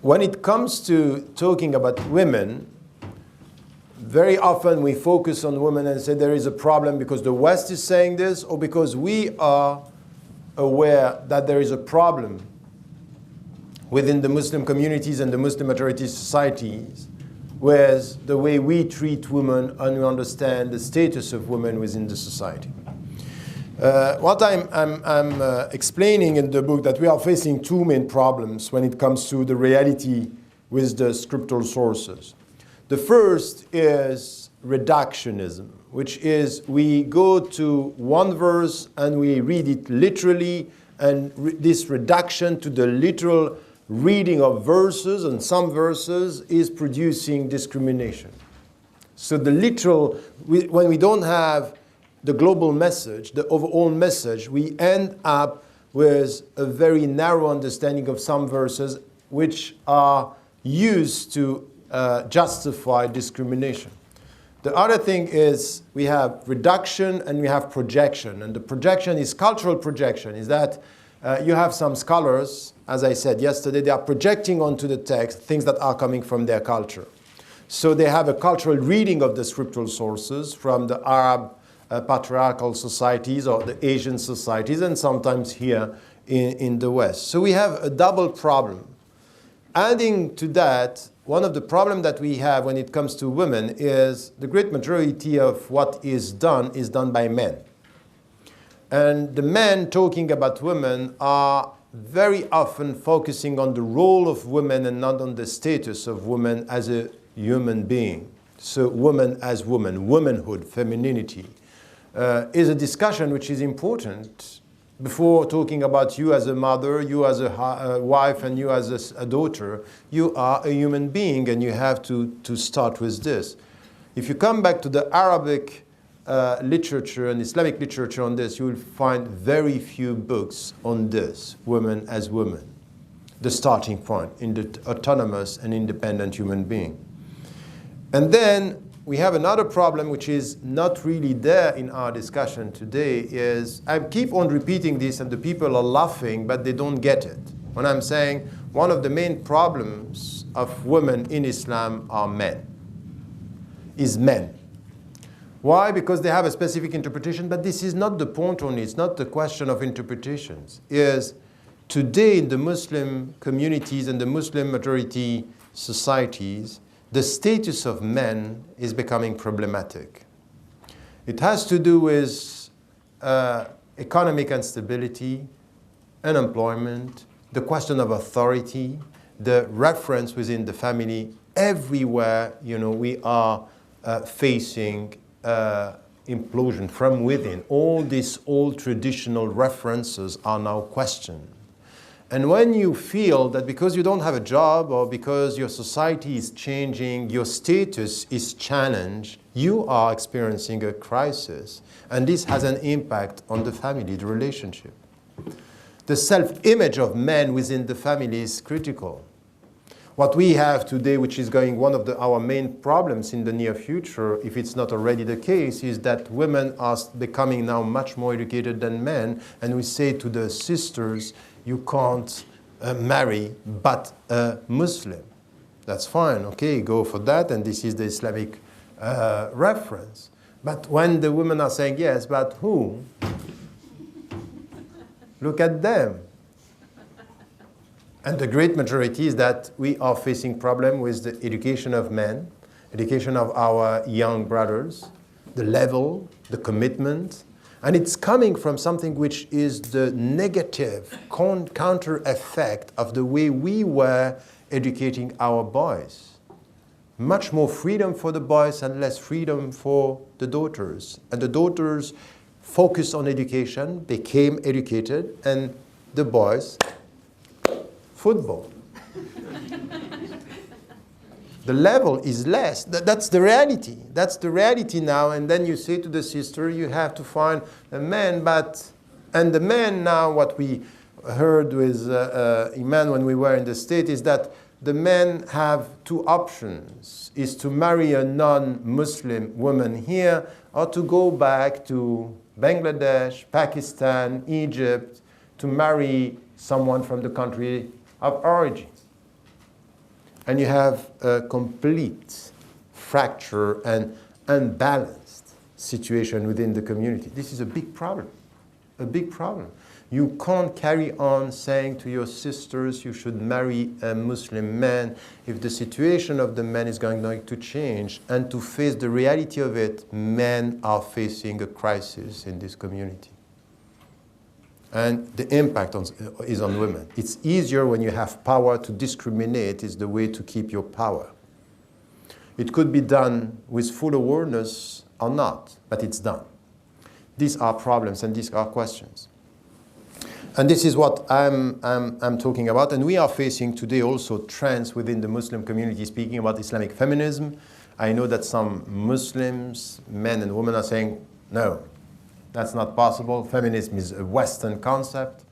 when it comes to talking about women, very often we focus on women and say there is a problem because the West is saying this, or because we are aware that there is a problem within the Muslim communities and the Muslim majority societies with the way we treat women and we understand the status of women within the society. What I'm explaining in the book that we are facing two main problems when it comes to the reality with the scriptural sources. The first is reductionism, which is we go to one verse and we read it literally, and this reduction to the literal reading of verses and some verses is producing discrimination. So the literal, when we don't have the global message, the overall message, we end up with a very narrow understanding of some verses which are used to justify discrimination. The other thing is we have reduction and we have projection. And the projection is cultural projection, is that you have some scholars, as I said yesterday, they are projecting onto the text things that are coming from their culture. So they have a cultural reading of the scriptural sources from the Arab patriarchal societies or the Asian societies, and sometimes here in the West. So we have a double problem. Adding to that, one of the problems that we have when it comes to women is the great majority of what is done by men. And the men talking about women are very often focusing on the role of women and not on the status of women as a human being. So woman as woman, womanhood, femininity, is a discussion which is important before talking about you as a mother, you as a wife, and you as a daughter. You are a human being, and you have to start with this. If you come back to the Arabic literature and Islamic literature on this, you will find very few books on this, women as women, the starting point in the autonomous and independent human being. And then we have another problem which is not really there in our discussion today is, I keep on repeating this and the people are laughing, but they don't get it. When I'm saying one of the main problems of women in Islam are men. Why? Because they have a specific interpretation, but this is not the point only. It's not the question of interpretations. Is today in the Muslim communities and the Muslim majority societies, the status of men is becoming problematic. It has to do with economic instability, unemployment, the question of authority, the reference within the family. Everywhere, we are facing implosion from within. All these old traditional references are now questioned. And when you feel that because you don't have a job or because your society is changing, your status is challenged, you are experiencing a crisis. And this has an impact on the family, the relationship. The self-image of men within the family is critical. What we have today, which is going one of our main problems in the near future, if it's not already the case, is that women are becoming now much more educated than men. And we say to the sisters, you can't marry but a Muslim. That's fine, okay, go for that, and this is the Islamic reference. But when the women are saying, yes, but who? Look at them. And the great majority is that we are facing problem with the education of men, education of our young brothers, the level, the commitment. And it's coming from something which is the negative counter effect of the way we were educating our boys. Much more freedom for the boys and less freedom for the daughters. And the daughters focused on education, became educated, and the boys, football. The level is less. That's the reality. That's the reality now. And then you say to the sister, you have to find a man. And the man now, what we heard with Iman when we were in the States, is that the men have two options, is to marry a non-Muslim woman here or to go back to Bangladesh, Pakistan, Egypt, to marry someone from the country of origin. and you have a complete fracture and unbalanced situation within the community. This is a big problem, a big problem. You can't carry on saying to your sisters you should marry a Muslim man if the situation of the man is going to change. And to face the reality of it, men are facing a crisis in this community. And the impact is on women. It's easier when you have power to discriminate is the way to keep your power. It could be done with full awareness or not, but it's done. These are problems and these are questions. And this is what I'm talking about. And we are facing today also trends within the Muslim community speaking about Islamic feminism. I know that some Muslims, men and women, are saying, no, that's not possible. Feminism is a Western concept.